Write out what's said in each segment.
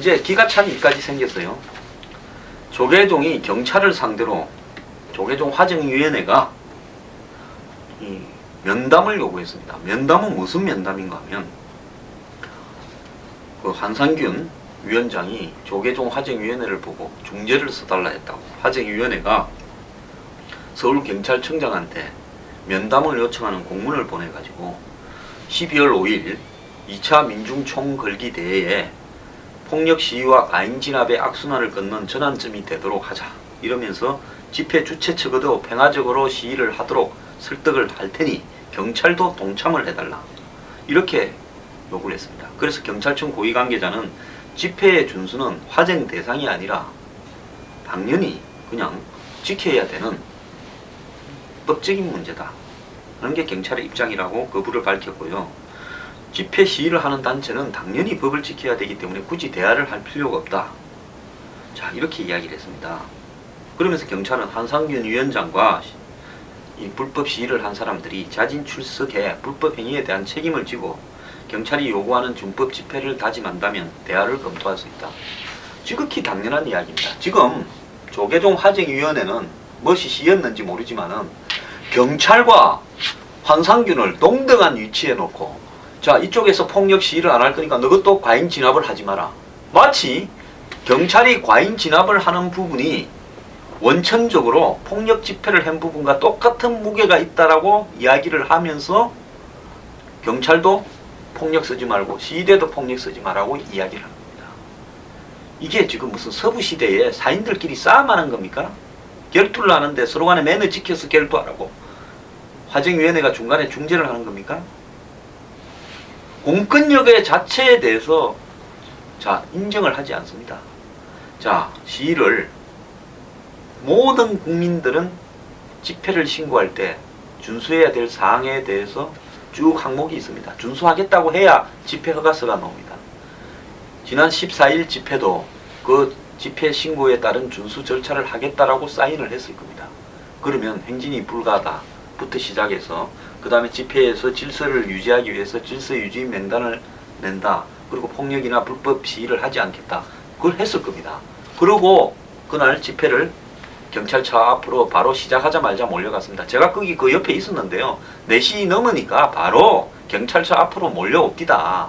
이제 기가 찬 일까지 생겼어요. 조계종이 경찰을 상대로 조계종 화정위원회가 이 면담을 요구했습니다. 면담은 무슨 면담인가 하면 그 한상균 위원장이 조계종 화정위원회를 보고 중재를 써달라 했다고 화정위원회가 서울경찰청장한테 면담을 요청하는 공문을 보내가지고 12월 5일 2차 민중총궐기 대회에 폭력 시위와 가인 진압의 악순환을 끊는 전환점이 되도록 하자 이러면서 집회 주최 측에도 평화적으로 시위를 하도록 설득을 할 테니 경찰도 동참을 해달라 이렇게 요구를 했습니다. 그래서 경찰청 고위 관계자는 집회의 준수는 화쟁 대상이 아니라 당연히 그냥 지켜야 되는 법적인 문제다 하는 게 경찰의 입장이라고 거부를 밝혔고요. 집회 시위를 하는 단체는 당연히 법을 지켜야 되기 때문에 굳이 대화를 할 필요가 없다. 자, 이렇게 이야기를 했습니다. 그러면서 경찰은 한상균 위원장과 이 불법 시위를 한 사람들이 자진 출석해 불법 행위에 대한 책임을 지고 경찰이 요구하는 준법 집회를 다짐한다면 대화를 검토할 수 있다. 지극히 당연한 이야기입니다. 지금 조계종 화정위원회는 무엇이 시였는지 모르지만은 경찰과 한상균을 동등한 위치에 놓고 자, 이쪽에서 폭력 시위를 안 할 거니까 너것도 과잉 진압을 하지 마라. 마치 경찰이 과잉 진압을 하는 부분이 원천적으로 폭력 집회를 한 부분과 똑같은 무게가 있다라고 이야기를 하면서 경찰도 폭력 쓰지 말고 시위대도 폭력 쓰지 말라고 이야기를 합니다. 이게 지금 무슨 서부시대에 사인들끼리 싸움하는 겁니까? 결투를 하는데 서로 간에 매너 지켜서 결투하라고 화정위원회가 중간에 중재를 하는 겁니까? 공권력의 자체에 대해서 자 인정을 하지 않습니다. 자, 시위를 모든 국민들은 집회를 신고할 때 준수해야 될 사항에 대해서 쭉 항목이 있습니다. 준수하겠다고 해야 집회 허가서가 나옵니다. 지난 14일 집회도 그 집회 신고에 따른 준수 절차를 하겠다라고 사인을 했을 겁니다. 그러면 행진이 불가하다부터 시작해서 그 다음에 집회에서 질서를 유지하기 위해서 질서 유지 명단을 낸다. 그리고 폭력이나 불법 시위를 하지 않겠다. 그걸 했을 겁니다. 그리고 그날 집회를 경찰차 앞으로 바로 시작하자마자 몰려갔습니다. 제가 거기 그 옆에 있었는데요. 4시 넘으니까 바로 경찰차 앞으로 몰려옵디다.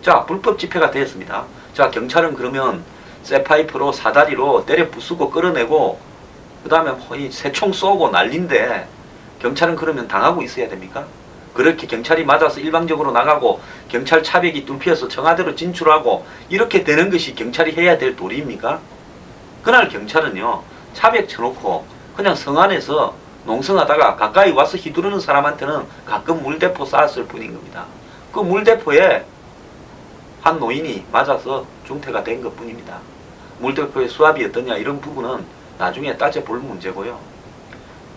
자, 불법 집회가 되었습니다. 자, 경찰은 그러면 쇠파이프로 사다리로 때려 부수고 끌어내고 그 다음에 새총 쏘고 난린데 경찰은 그러면 당하고 있어야 됩니까? 그렇게 경찰이 맞아서 일방적으로 나가고 경찰 차벽이 뚫혀서 청와대로 진출하고 이렇게 되는 것이 경찰이 해야 될 도리입니까? 그날 경찰은요. 차벽 쳐놓고 그냥 성 안에서 농성하다가 가까이 와서 휘두르는 사람한테는 가끔 물대포 쐈을 뿐인 겁니다. 그 물대포에 한 노인이 맞아서 중태가 된 것 뿐입니다. 물대포의 수압이 어떠냐 이런 부분은 나중에 따져볼 문제고요.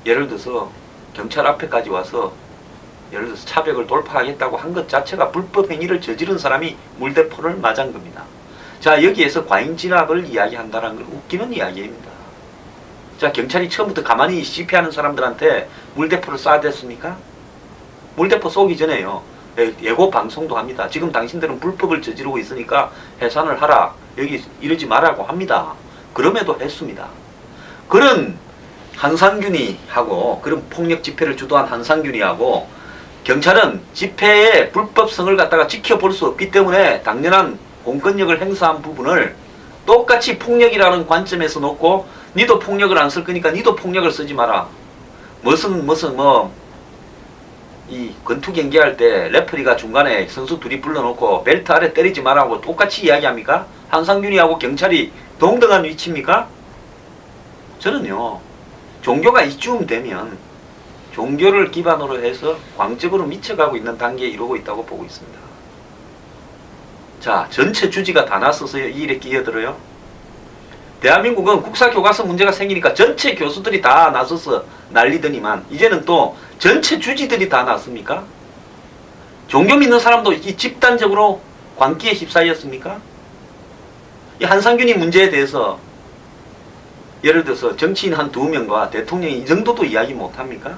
예를 들어서 경찰 앞에까지 와서 예를 들어서 차벽을 돌파하겠다고 한 것 자체가 불법 행위를 저지른 사람이 물대포를 맞은 겁니다. 자, 여기에서 과잉 진압을 이야기한다는 건 웃기는 이야기입니다. 자, 경찰이 처음부터 가만히 집회하는 사람들한테 물대포를 쏴댔습니까? 물대포 쏘기 전에요. 예고 방송도 합니다. 지금 당신들은 불법을 저지르고 있으니까 해산을 하라. 여기 이러지 말라고 합니다. 그럼에도 했습니다. 그런 한상균이 하고 그런 폭력 집회를 주도한 한상균이 하고 경찰은 집회의 불법성을 갖다가 지켜볼 수 없기 때문에 당연한 공권력을 행사한 부분을 똑같이 폭력이라는 관점에서 놓고 니도 폭력을 안 쓸 거니까 니도 폭력을 쓰지 마라. 이 권투 경기할 때 레퍼리가 중간에 선수 둘이 불러놓고 벨트 아래 때리지 말라고 똑같이 이야기합니까? 한상균이하고 경찰이 동등한 위치입니까? 저는요. 종교가 이쯤 되면 종교를 기반으로 해서 광적으로 미쳐가고 있는 단계에 이르고 있다고 보고 있습니다. 자, 전체 주지가 다 나서서 이 일에 끼어들어요. 대한민국은 국사교과서 문제가 생기니까 전체 교수들이 다 나서서 난리더니만 이제는 또 전체 주지들이 다 났습니까? 종교 믿는 사람도 이 집단적으로 광기에 휩싸였습니까? 이 한상균이 문제에 대해서 예를 들어서 정치인 한 2명과 대통령이 이 정도도 이야기 못합니까?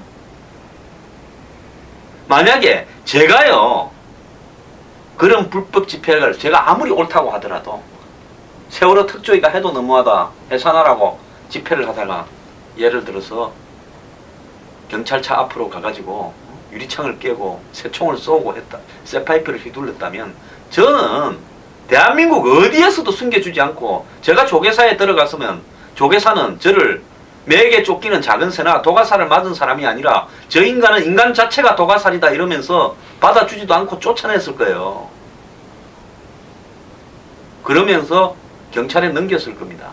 만약에 제가요 그런 불법 집회를 제가 아무리 옳다고 하더라도 세월호 특조위가 해도 너무하다 해산하라고 집회를 하다가 예를 들어서 경찰차 앞으로 가가지고 유리창을 깨고 새총을 쏘고 했다, 쇠파이프를 휘둘렀다면 저는 대한민국 어디에서도 숨겨주지 않고 제가 조계사에 들어갔으면 조계사는 저를 매에게 쫓기는 작은 새나 도가살을 맞은 사람이 아니라 저 인간은 인간 자체가 도가살이다 이러면서 받아주지도 않고 쫓아냈을 거예요. 그러면서 경찰에 넘겼을 겁니다.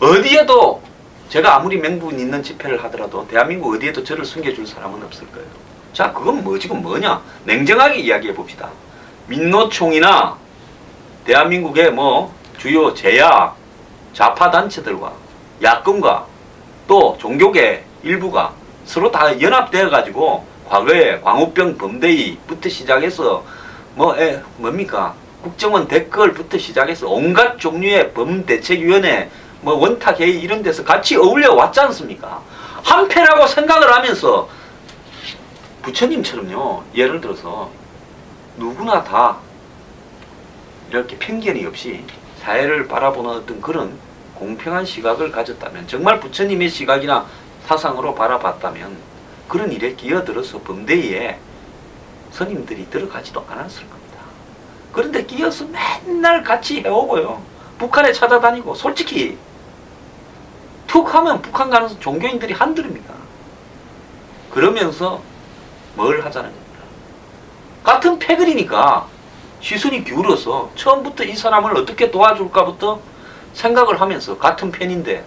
어디에도 제가 아무리 명분 있는 집회를 하더라도 대한민국 어디에도 저를 숨겨줄 사람은 없을 거예요. 자, 그건 뭐 지금 뭐냐? 냉정하게 이야기해 봅시다. 민노총이나 대한민국의 뭐 주요 제야 좌파 단체들과 야권과 또 종교계 일부가 서로 다 연합되어 가지고 과거에 광우병 범대위부터 시작해서 뭡니까 국정원 댓글부터 시작해서 온갖 종류의 범대책위원회 뭐 원탁회의 이런 데서 같이 어울려 왔지 않습니까? 한패라고 생각을 하면서 부처님처럼요, 예를 들어서 누구나 다 이렇게 편견이 없이 사회를 바라보는 어떤 그런 공평한 시각을 가졌다면, 정말 부처님의 시각이나 사상으로 바라봤다면 그런 일에 끼어들어서 범대위에 스님들이 들어가지도 않았을 겁니다. 그런데 끼어서 맨날 같이 해오고요, 북한에 찾아다니고, 솔직히 툭 하면 북한 가는 종교인들이 한둘입니다. 그러면서 뭘 하자는 겁니다. 같은 패거리니까 시선이 기울어서 처음부터 이 사람을 어떻게 도와줄까부터 생각을 하면서, 같은 편인데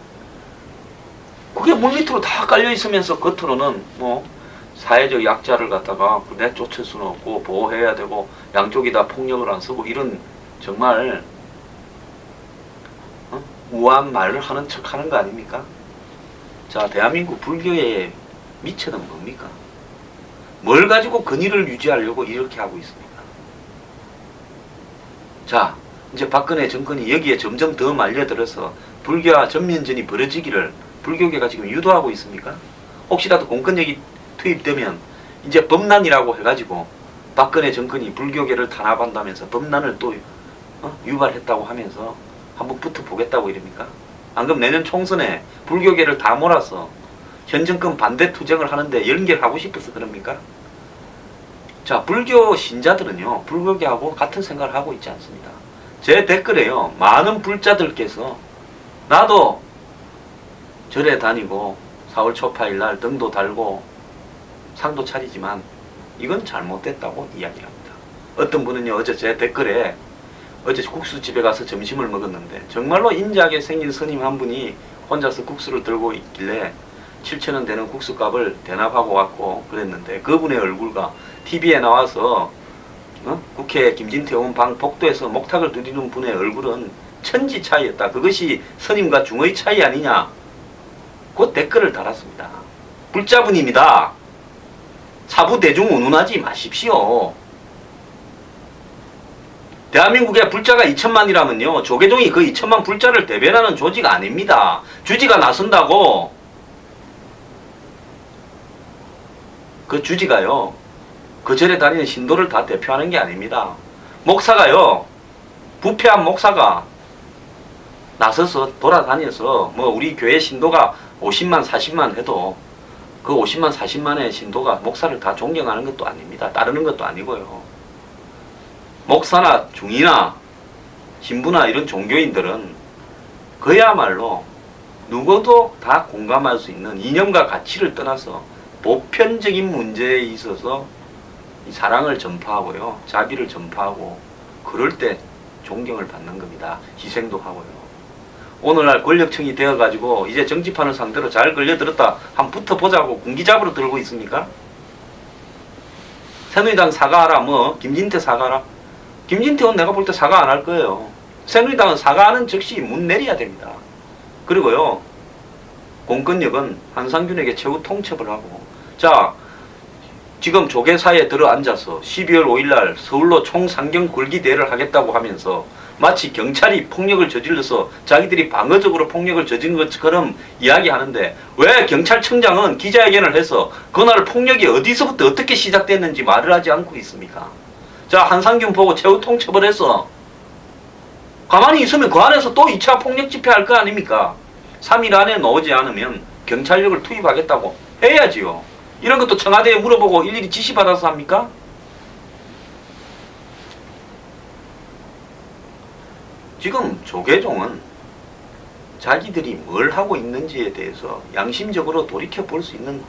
그게 물밑으로 다 깔려 있으면서 겉으로는 뭐 사회적 약자를 갖다가 내쫓을 수는 없고 보호해야 되고 양쪽이 다 폭력을 안 쓰고 이런 정말 우아한 말을 하는 척 하는 거 아닙니까? 자, 대한민국 불교의 미천은 뭡니까? 뭘 가지고 근위를 유지하려고 이렇게 하고 있습니까? 자, 이제 박근혜 정권이 여기에 점점 더 말려들어서 불교와 전면전이 벌어지기를 불교계가 지금 유도하고 있습니까? 혹시라도 공권력이 투입되면 이제 범난이라고 해가지고 박근혜 정권이 불교계를 탄압한다면서 범난을 또 유발했다고 하면서 한번 붙어보겠다고 이럽니까? 안 그럼 내년 총선에 불교계를 다 몰아서 현 정권 반대 투쟁을 하는데 연결하고 싶어서 그럽니까? 자, 불교 신자들은요, 불교계하고 같은 생각을 하고 있지 않습니다. 제 댓글에요, 많은 불자들께서 나도 절에 다니고 4월 초파일 등도 달고 상도 차리지만 이건 잘못됐다고 이야기를 합니다. 어떤 분은요, 어제 제 댓글에 어제 국수집에 가서 점심을 먹었는데 정말로 인자하게 생긴 스님 한 분이 혼자서 국수를 들고 있길래 7,000원 되는 국수값을 대납하고 왔고 그랬는데, 그분의 얼굴과 TV에 나와서 국회 김진태 의원 방 복도에서 목탁을 두드리는 분의 얼굴은 천지 차이였다. 그것이 스님과 중의 차이 아니냐. 그 댓글을 달았습니다. 불자분입니다. 사부대중 운운하지 마십시오. 대한민국에 불자가 2천만이라면요, 조계종이 그 2천만 불자를 대변하는 조직 아닙니다. 주지가 나선다고 그 주지가요, 그 절에 다니는 신도를 다 대표하는 게 아닙니다. 목사가요, 부패한 목사가 나서서 돌아다녀서 뭐 우리 교회 신도가 50만 40만 해도 그 50만 40만의 신도가 목사를 다 존경하는 것도 아닙니다. 따르는 것도 아니고요. 목사나 중이나 신부나 이런 종교인들은 그야말로 누구도 다 공감할 수 있는 이념과 가치를 떠나서 보편적인 문제에 있어서 사랑을 전파하고요, 자비를 전파하고 그럴 때 존경을 받는 겁니다. 희생도 하고요. 오늘날 권력층이 되어가지고 이제 정치판을 상대로 잘 걸려들었다 한번 붙어보자고 군기잡으로 들고 있습니까? 새누리당 사과하라, 뭐 김진태 사과하라. 김진태는 내가 볼 때 사과 안 할 거예요. 새누리당은 사과하는 즉시 문 내려야 됩니다. 그리고요, 공권력은 한상균에게 최후 통첩을 하고, 자, 지금 조계사에 들어앉아서 12월 5일날 서울로 총상경 굴기대회를 하겠다고 하면서 마치 경찰이 폭력을 저질러서 자기들이 방어적으로 폭력을 저지른 것처럼 이야기하는데, 왜 경찰청장은 기자회견을 해서 그날 폭력이 어디서부터 어떻게 시작됐는지 말을 하지 않고 있습니까? 자, 한상균 보고 최후통 처벌했어. 가만히 있으면 그 안에서 또 2차 폭력 집회할 거 아닙니까? 3일 안에 나오지 않으면 경찰력을 투입하겠다고 해야지요. 이런 것도 청와대에 물어보고 일일이 지시받아서 합니까? 지금 조계종은 자기들이 뭘 하고 있는지에 대해서 양심적으로 돌이켜 볼 수 있는,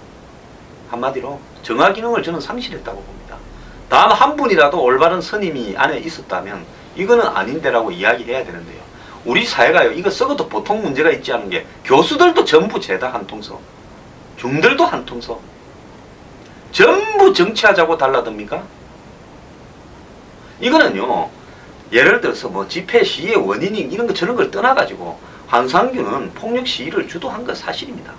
한마디로 정화 기능을 저는 상실했다고 봅니다. 단 한 분이라도 올바른 선임이 안에 있었다면 이거는 아닌데라고 이야기해야 되는데요. 우리 사회가요, 이거 썩어도 보통 문제가 있지 않은 게 교수들도 전부 죄다 한통서, 중들도 한통서, 전부 정치하자고 달라듭니까? 이거는요, 예를 들어서 뭐 집회 시위의 원인이 이런 거 저런 걸 떠나가지고 한상균은 폭력 시위를 주도한 건 사실입니다.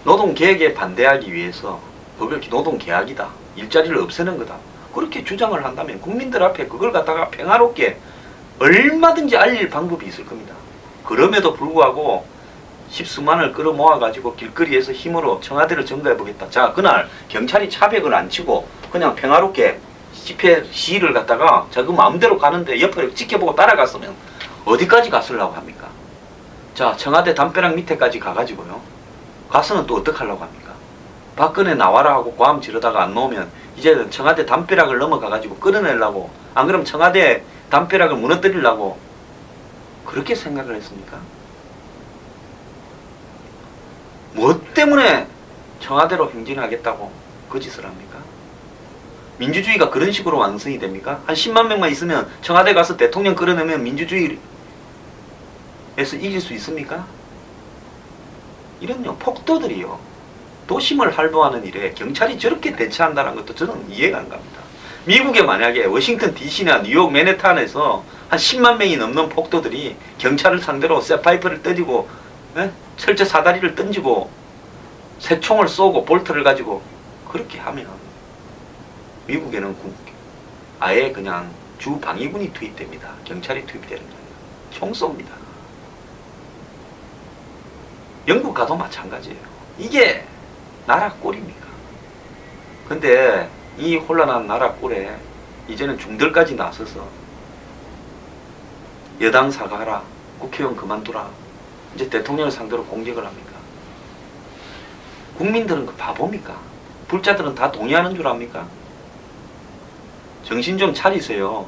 노동계획에 반대하기 위해서 그걸 노동계약이다, 일자리를 없애는 거다, 그렇게 주장을 한다면 국민들 앞에 그걸 갖다가 평화롭게 얼마든지 알릴 방법이 있을 겁니다. 그럼에도 불구하고 십수만을 끌어모아가지고 길거리에서 힘으로 청와대를 점거해보겠다. 자, 그날 경찰이 차벽을 안 치고 그냥 평화롭게 집회 시위를 갖다가 자기 마음대로 가는데 옆에 지켜보고 따라갔으면 어디까지 갔으려고 합니까? 자, 청와대 담벼락 밑에까지 가가지고요, 가서는 또 어떡하려고 합니까? 박근혜 나와라 하고 고함 지르다가 안 나오면 이제 청와대 담벼락을 넘어가가지고 끌어내려고, 안 그러면 청와대 담벼락을 무너뜨리려고 그렇게 생각을 했습니까? 뭐 때문에 청와대로 행진하겠다고 그 짓을 합니까? 민주주의가 그런 식으로 완성이 됩니까? 한 10만 명만 있으면 청와대 가서 대통령 끌어내면 민주주의에서 이길 수 있습니까? 이런요, 폭도들이요, 도심을 활보하는 일에 경찰이 저렇게 대처한다는 것도 저는 이해가 안 갑니다. 미국에 만약에 워싱턴 DC나 뉴욕 맨해튼에서 한 10만 명이 넘는 폭도들이 경찰을 상대로 쇠파이프를 때리고 철제 사다리를 던지고 새총을 쏘고 볼트를 가지고 그렇게 하면 미국에는 아예 그냥 주 방위군이 투입됩니다. 경찰이 투입되는 거예요. 총 쏩니다. 영국 가도 마찬가지예요. 이게 나라 꼴입니까? 근데 이 혼란한 나라 꼴에 이제는 중들까지 나서서 여당 사과하라, 국회의원 그만두라, 이제 대통령을 상대로 공격을 합니까? 국민들은 그 바보입니까? 불자들은 다 동의하는 줄 압니까? 정신 좀 차리세요.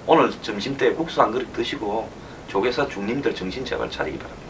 오늘 점심때 국수 한 그릇 드시고 조계사 중님들 정신 제발 차리기 바랍니다.